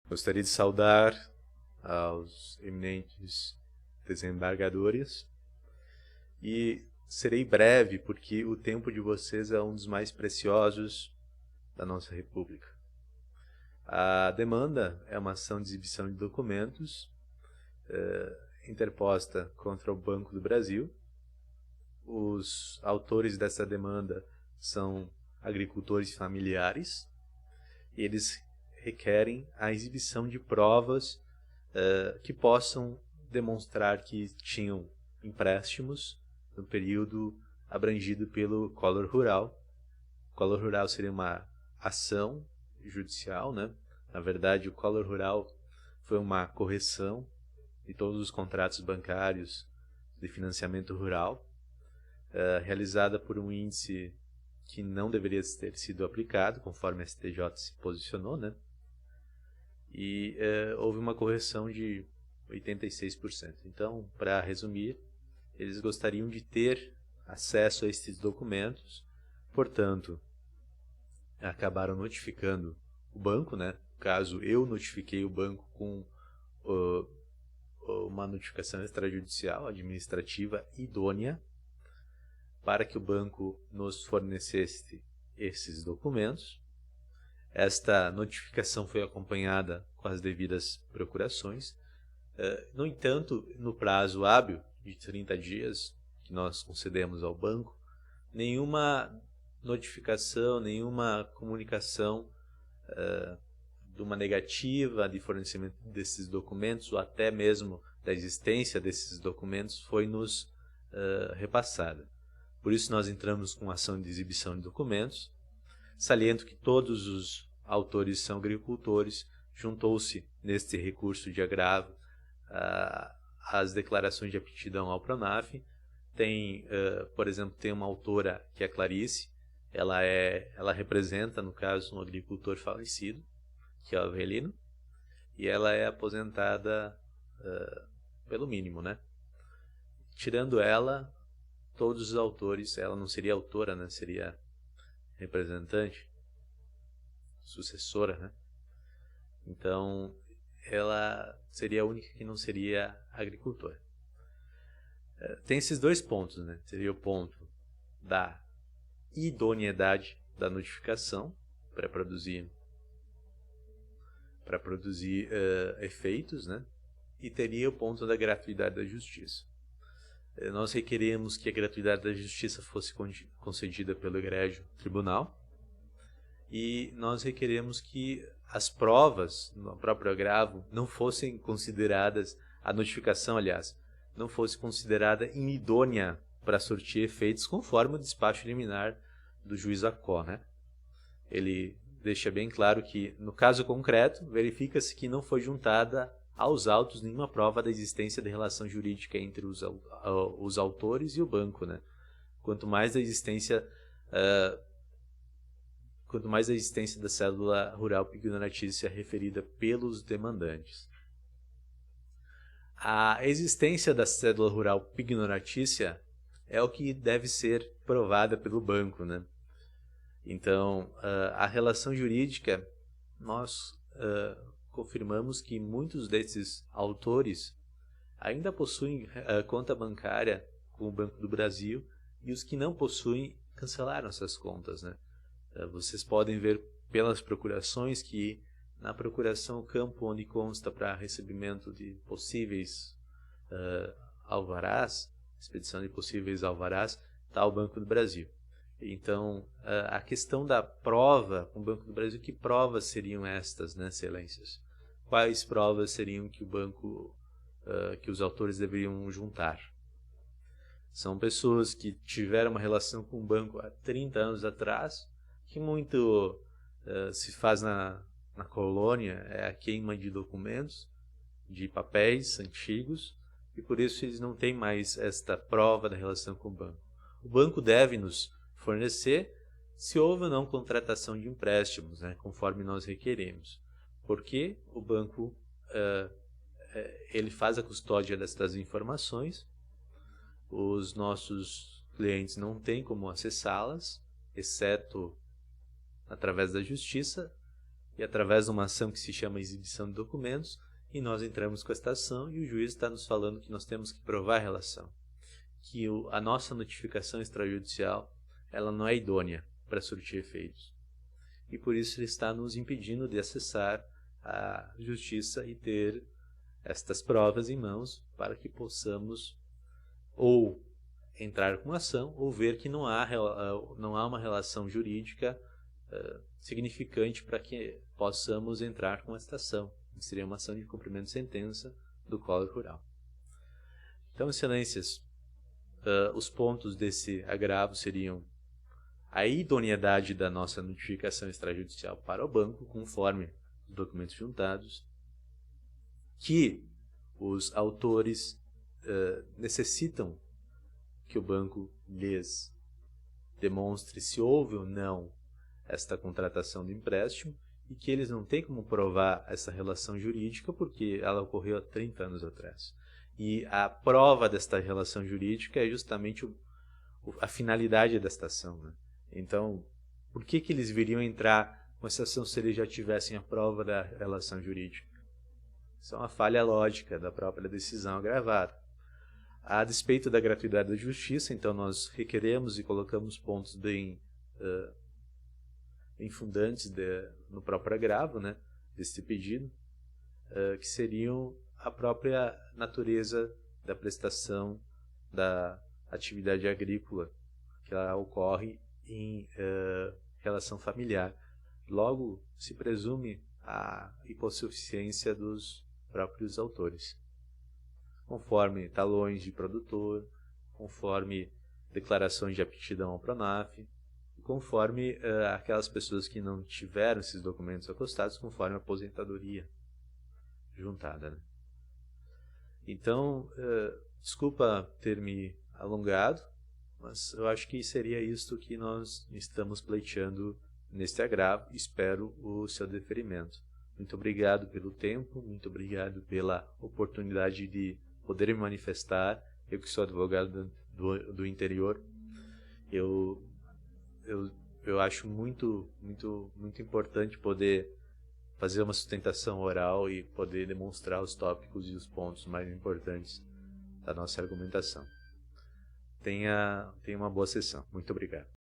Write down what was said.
Gostaria de saudar aos eminentes desembargadores e serei breve porque o tempo de vocês é um dos mais preciosos da nossa República. A demanda é uma ação de exibição de documentos interposta contra o Banco do Brasil. Os autores dessa demanda são agricultores familiares e eles requerem a exibição de provas que possam demonstrar que tinham empréstimos no período abrangido pelo Collor Rural. O Collor Rural seria uma ação judicial, né? Na verdade, o Collor Rural foi uma correção de todos os contratos bancários de financiamento rural, realizada por um índice que não deveria ter sido aplicado, conforme a STJ se posicionou, né? E houve uma correção de 86%. Então, para resumir, eles gostariam de ter acesso a esses documentos, portanto, acabaram notificando o banco, né? No caso, eu notifiquei o banco com uma notificação extrajudicial administrativa idônea para que o banco nos fornecesse esses documentos. Esta notificação foi acompanhada com as devidas procurações. No entanto, no prazo hábil de 30 dias que nós concedemos ao banco, nenhuma notificação, nenhuma comunicação de uma negativa de fornecimento desses documentos ou até mesmo da existência desses documentos foi nos repassada. Por isso nós entramos com ação de exibição de documentos. Saliento que todos os autores são agricultores. Juntou-se neste recurso de agravo as declarações de aptidão ao Pronaf. Tem, por exemplo, tem uma autora que é a Clarice. Ela representa, no caso, um agricultor falecido, que é o Avelino, e ela é aposentada pelo mínimo, né? Tirando ela, todos os autores, ela não seria autora, né? Seria representante, sucessora, né? Então, ela seria a única que não seria agricultora. Tem esses dois pontos, né? Seria o ponto da idoneidade da notificação para produzir efeitos, né? E teria o ponto da gratuidade da justiça. Nós requeremos que a gratuidade da justiça fosse concedida pelo egrégio tribunal e nós requeremos que as provas no próprio agravo não fossem consideradas, a notificação, aliás, não fosse considerada inidônea para sortir efeitos conforme o despacho liminar do juiz Acó, né? Ele deixa bem claro que, no caso concreto, verifica-se que não foi juntada aos autos nenhuma prova da existência de relação jurídica entre os autores e o banco, né? Quanto mais a existência da cédula rural pignoratícia referida pelos demandantes. A existência da cédula rural pignoratícia é o que deve ser provada pelo banco, né? Então, a relação jurídica, nós confirmamos que muitos desses autores ainda possuem conta bancária com o Banco do Brasil e os que não possuem cancelaram essas contas, né? Vocês podem ver pelas procurações que na procuração o campo onde consta para recebimento de possíveis alvarás, expedição de possíveis alvarás, está o Banco do Brasil. Então, a questão da prova com o Banco do Brasil, que provas seriam estas, né, excelências? Quais provas seriam que o banco, que os autores deveriam juntar? São pessoas que tiveram uma relação com o banco há 30 anos atrás, que muito se faz na colônia, é a queima de documentos, de papéis antigos, e por isso eles não têm mais esta prova da relação com o banco. O banco deve nos fornecer se houve ou não contratação de empréstimos, né, conforme nós requeremos. Porque o banco ele faz a custódia destas informações, os nossos clientes não têm como acessá-las, exceto através da justiça, e através de uma ação que se chama exibição de documentos, e nós entramos com esta ação e o juiz está nos falando que nós temos que provar a relação, que a nossa notificação extrajudicial ela não é idônea para surtir efeitos. E por isso ele está nos impedindo de acessar a justiça e ter estas provas em mãos para que possamos ou entrar com ação ou ver que não há uma relação jurídica significante para que possamos entrar com esta ação. Seria uma ação de cumprimento de sentença do Código Rural. Então, excelências, os pontos desse agravo seriam a idoneidade da nossa notificação extrajudicial para o banco, conforme os documentos juntados, que os autores necessitam que o banco lhes demonstre se houve ou não esta contratação do empréstimo e que eles não têm como provar essa relação jurídica porque ela ocorreu há 30 anos atrás. E a prova desta relação jurídica é justamente a finalidade desta ação, né? Então, por que eles viriam entrar com essa ação se eles já tivessem a prova da relação jurídica? Isso é uma falha lógica da própria decisão agravada. A despeito da gratuidade da justiça, então nós requeremos e colocamos pontos bem infundantes no próprio agravo, né, desse pedido, que seriam a própria natureza da prestação da atividade agrícola, que ela ocorre em relação familiar. Logo, se presume a hipossuficiência dos próprios autores, conforme talões de produtor, conforme declarações de aptidão ao PRONAF, conforme aquelas pessoas que não tiveram esses documentos acostados, conforme a aposentadoria juntada, né? Então, desculpa ter me alongado, mas eu acho que seria isto que nós estamos pleiteando neste agravo. Espero o seu deferimento. Muito obrigado pelo tempo, muito obrigado pela oportunidade de poder me manifestar. Eu que sou advogado do interior, eu acho muito importante poder fazer uma sustentação oral e poder demonstrar os tópicos e os pontos mais importantes da nossa argumentação. Tenha uma boa sessão. Muito obrigado.